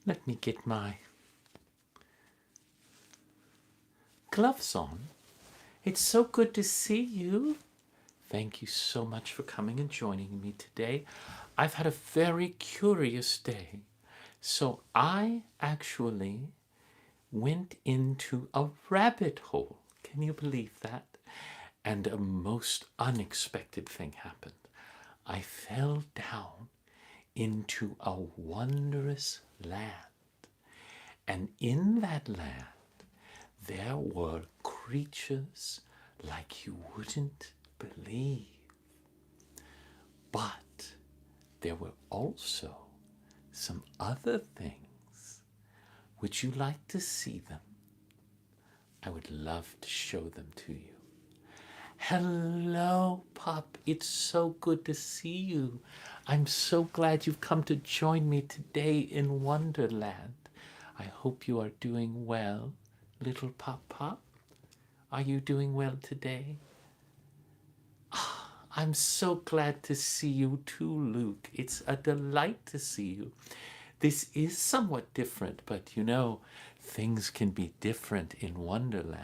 Let me get my gloves on. It's so good to see you. Thank you so much for coming and joining me today. I've had a very curious day. So I actually went into a rabbit hole. Can you believe that? And a most unexpected thing happened. I fell down into a wondrous land. And in that land, there were creatures like you wouldn't believe. But there were also some other things. Would you like to see them? I would love to show them to you. Hello, Pup. It's so good to see you. I'm so glad you've come to join me today in Wonderland. I hope you are doing well, little Pup. Are you doing well today? I'm so glad to see you too, Luke. It's a delight to see you. This is somewhat different, but you know, things can be different in Wonderland.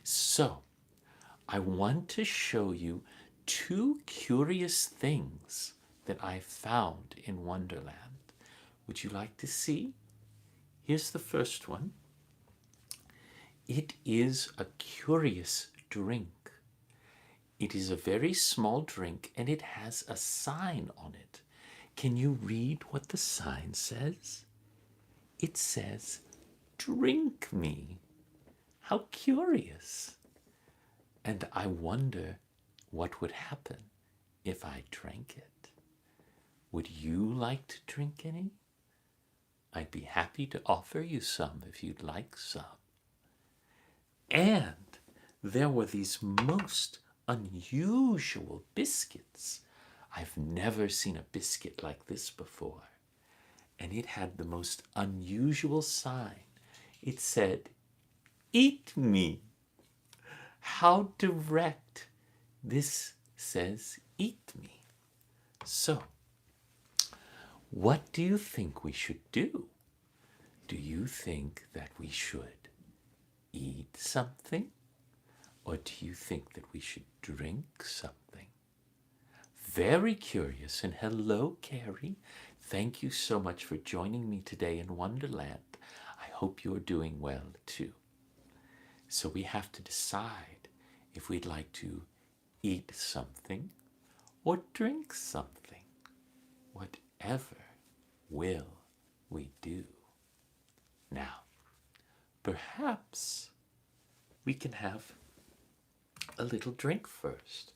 So, I want to show you two curious things that I found in Wonderland. Would you like to see? Here's the first one. It is a curious drink. It is a very small drink and it has a sign on it. Can you read what the sign says? It says, "Drink me." How curious. And I wonder what would happen if I drank it. Would you like to drink any? I'd be happy to offer you some if you'd like some. And there were these most unusual biscuits. I've never seen a biscuit like this before. And it had the most unusual sign. It said, "Eat me." How direct. This says, "Eat me." So, what do you think we should do? Do you think that we should eat something? Or do you think that we should drink something? Very curious. And hello, Carrie. Thank you so much for joining me today in Wonderland. I hope you're doing well too. So we have to decide if we'd like to eat something or drink something. Whatever will we do? Now, perhaps we can have a little drink first.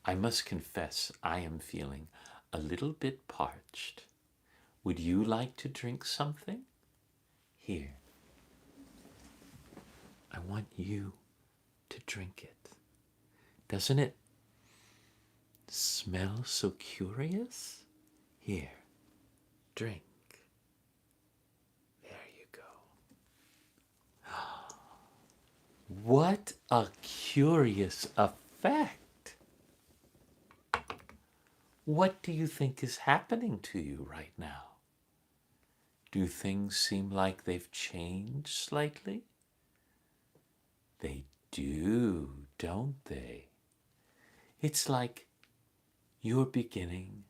I must confess, I am feeling a little bit parched. Would you like to drink something? Here. I want you to drink it. Doesn't it smell so curious? Here, drink. There you go. What a curious effect. What do you think is happening to you right now? Do things seem like they've changed slightly? They do, don't they? It's like you're beginning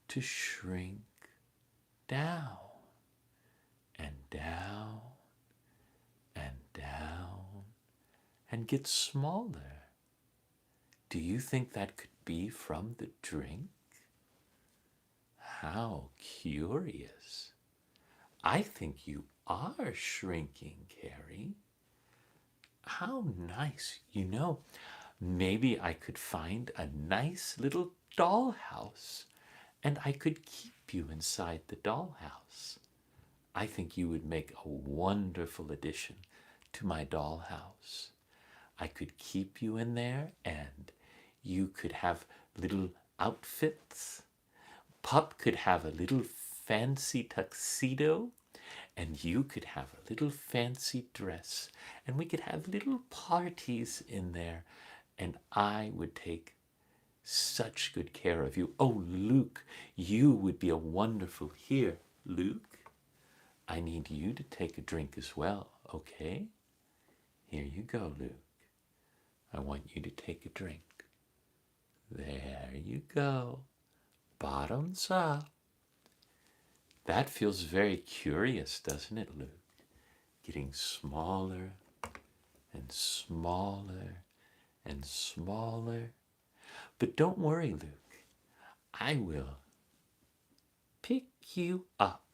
to shrink down and down and down and get smaller. Do you think that could be from the drink? How curious. I think you are shrinking, Carrie. How nice. You know, maybe I could find a nice little dollhouse and I could keep you inside the dollhouse. I think you would make a wonderful addition to my dollhouse. I could keep you in there and you could have little outfits. Pup could have a little fancy tuxedo and you could have a little fancy dress and we could have little parties in there and I would take such good care of you. Oh, Luke, you would be a wonderful here. Luke, I need you to take a drink as well, okay? Here you go, Luke. I want you to take a drink. There you go. Bottoms up. That feels very curious, doesn't it, Luke? Getting smaller and smaller and smaller. But don't worry, Luke. I will pick you up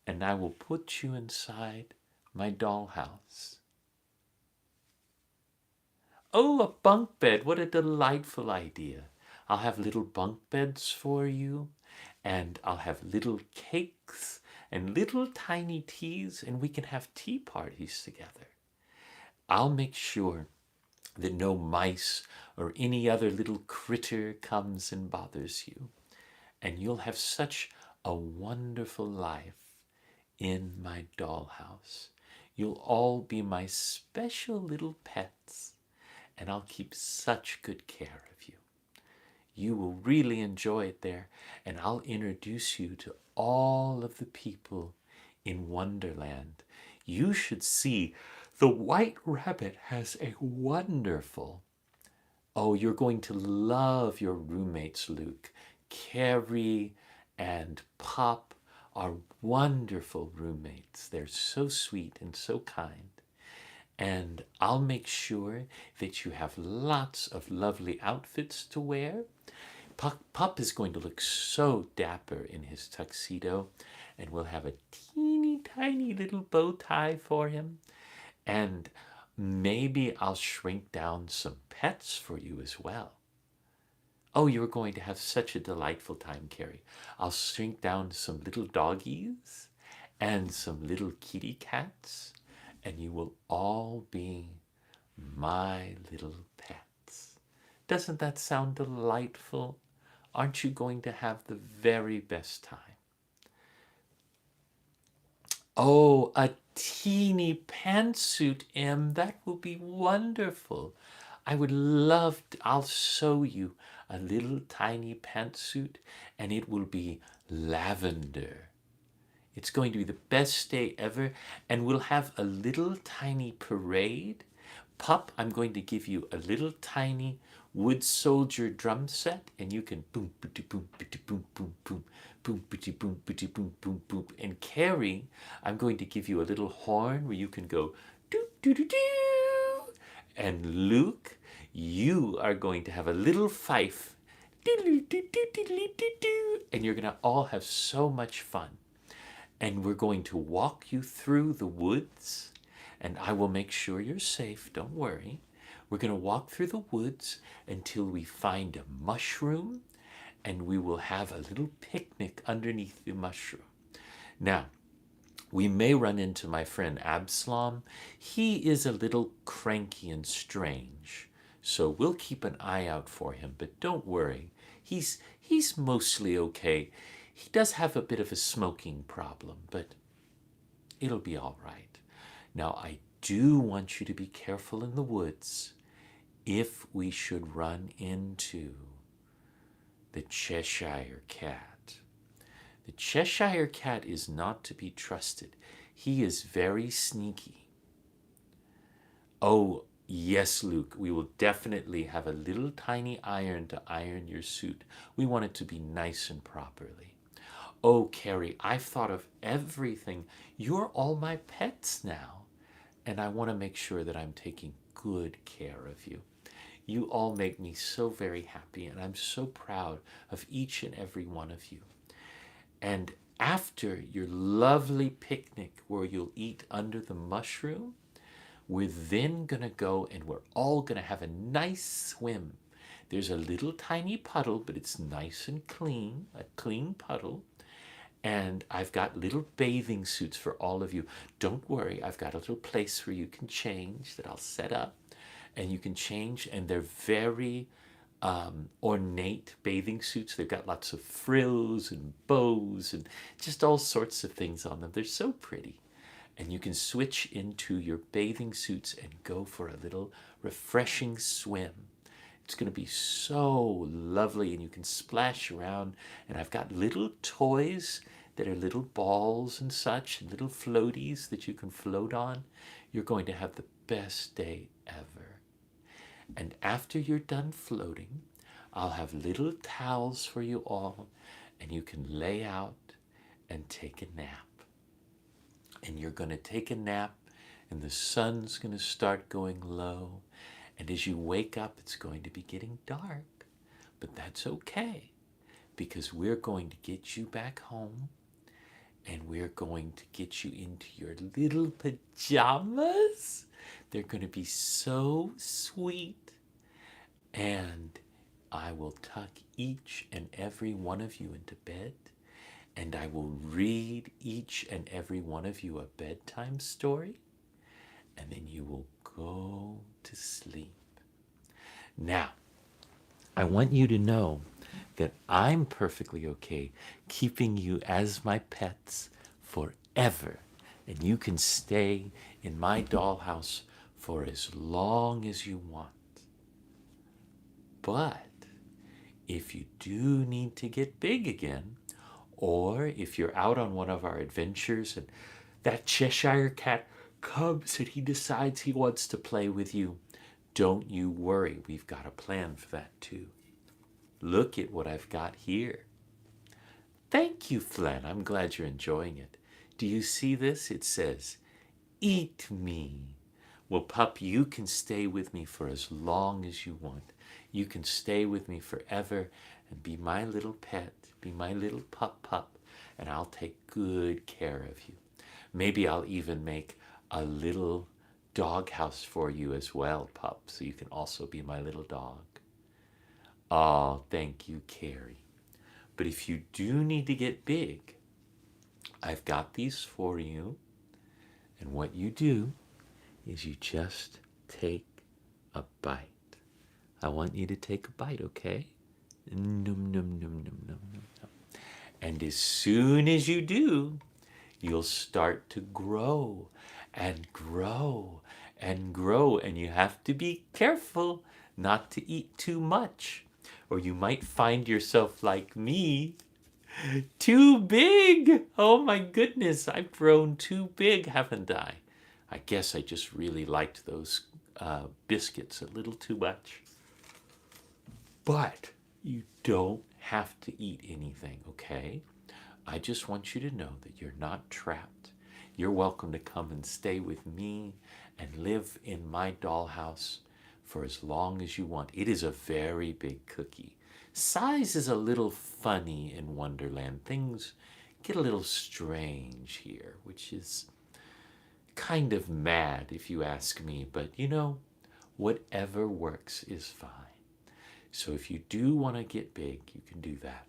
and I will put you inside my dollhouse. Oh, a bunk bed. What a delightful idea. I'll have little bunk beds for you, and I'll have little cakes and little tiny teas, and we can have tea parties together. I'll make sure that no mice or any other little critter comes and bothers you, and you'll have such a wonderful life in my dollhouse. You'll all be my special little pets, and I'll keep such good care of you. You will really enjoy it there, and I'll introduce you to all of the people in Wonderland. You should see the White Rabbit has a wonderful. Oh, you're going to love your roommates, Luke. Carrie and Pop are wonderful roommates. They're so sweet and so kind. And I'll make sure that you have lots of lovely outfits to wear. Pup is going to look so dapper in his tuxedo, and we'll have a teeny tiny little bow tie for him. And maybe I'll shrink down some pets for you as well. Oh, you're going to have such a delightful time, Carrie. I'll shrink down some little doggies and some little kitty cats, and you will all be my little pets. Doesn't that sound delightful? Aren't you going to have the very best time? Oh, a teeny pantsuit, Em. That will be wonderful. I would love to, I'll sew you a little tiny pantsuit, and it will be lavender. It's going to be the best day ever, and we'll have a little tiny parade. Pup, I'm going to give you a little tiny wood soldier drum set, and you can boom, bitty, boom, bitty, boom, boom, boom, boom, bitty, boom, bitty, boom, boom, boom. And Carrie, I'm going to give you a little horn where you can go doo, doo, doo, doo. And Luke, you are going to have a little fife, and you're going to all have so much fun. And we're going to walk you through the woods, and I will make sure you're safe, don't worry. We're going to walk through the woods until we find a mushroom, and we will have a little picnic underneath the mushroom. Now, we may run into my friend Absalom. He is a little cranky and strange, so we'll keep an eye out for him, but don't worry. He's mostly okay. He does have a bit of a smoking problem, but it'll be all right. Now, I do want you to be careful in the woods if we should run into the Cheshire Cat. The Cheshire Cat is not to be trusted. He is very sneaky. Oh, yes, Luke, we will definitely have a little tiny iron to iron your suit. We want it to be nice and properly. Oh, Carrie, I've thought of everything. You're all my pets now, and I want to make sure that I'm taking good care of you. You all make me so very happy, and I'm so proud of each and every one of you. And after your lovely picnic where you'll eat under the mushroom, we're then going to go and we're all going to have a nice swim. There's a little tiny puddle, but it's nice and clean, a clean puddle. And I've got little bathing suits for all of you. Don't worry, I've got a little place where you can change that I'll set up. And you can change, and they're very ornate bathing suits. They've got lots of frills and bows and just all sorts of things on them. They're so pretty. And you can switch into your bathing suits and go for a little refreshing swim. It's going to be so lovely, and you can splash around. And I've got little toys that are little balls and such, little floaties that you can float on, you're going to have the best day ever. And after you're done floating, I'll have little towels for you all, and you can lay out and take a nap. And you're going to take a nap, and the sun's going to start going low. And as you wake up, it's going to be getting dark. But that's okay, because we're going to get you back home, and we're going to get you into your little pajamas. They're going to be so sweet. And I will tuck each and every one of you into bed, and I will read each and every one of you a bedtime story, and then you will go to sleep. Now, I want you to know that I'm perfectly okay keeping you as my pets forever, and you can stay in my dollhouse for as long as you want. But if you do need to get big again, or if you're out on one of our adventures and that Cheshire Cat comes and he decides he wants to play with you, don't you worry, we've got a plan for that too. Look at what I've got here. Thank you, Flan. I'm glad you're enjoying it. Do you see this? It says, "Eat me." Well, pup, you can stay with me for as long as you want. You can stay with me forever and be my little pet, be my little pup, and I'll take good care of you. Maybe I'll even make a little dog house for you as well, pup, so you can also be my little dog. Oh, thank you, Carrie. But if you do need to get big, I've got these for you. And what you do is you just take a bite. I want you to take a bite, okay? Num, num, num, num, num, num, num. And as soon as you do, you'll start to grow and grow and grow. And you have to be careful not to eat too much, or you might find yourself like me, too big. Oh my goodness, I've grown too big, haven't I? I guess I just really liked those biscuits a little too much. But you don't have to eat anything, okay? I just want you to know that you're not trapped. You're welcome to come and stay with me and live in my dollhouse for as long as you want. It is a very big cookie. Size is a little funny in Wonderland. Things get a little strange here, which is kind of mad if you ask me, but you know, whatever works is fine. So if you do want to get big, you can do that.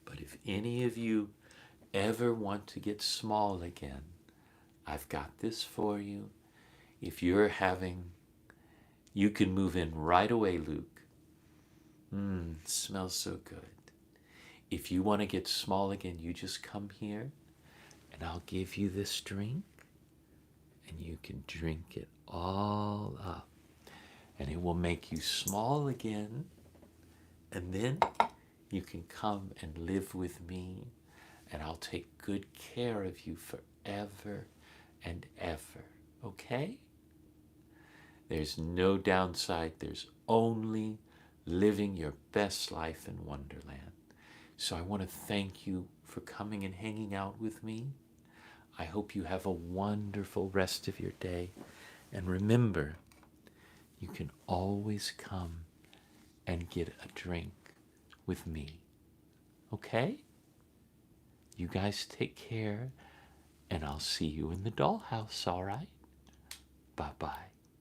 But if any of you ever want to get small again, I've got this for you. If you're having, you can move in right away, Luke. Smells so good. If you want to get small again, you just come here and I'll give you this drink and you can drink it all up. And it will make you small again. And then you can come and live with me, and I'll take good care of you forever and ever. Okay? There's no downside. There's only living your best life in Wonderland. So I want to thank you for coming and hanging out with me. I hope you have a wonderful rest of your day. And remember, you can always come and get a drink with me. Okay? You guys take care, and I'll see you in the dollhouse, all right? Bye-bye.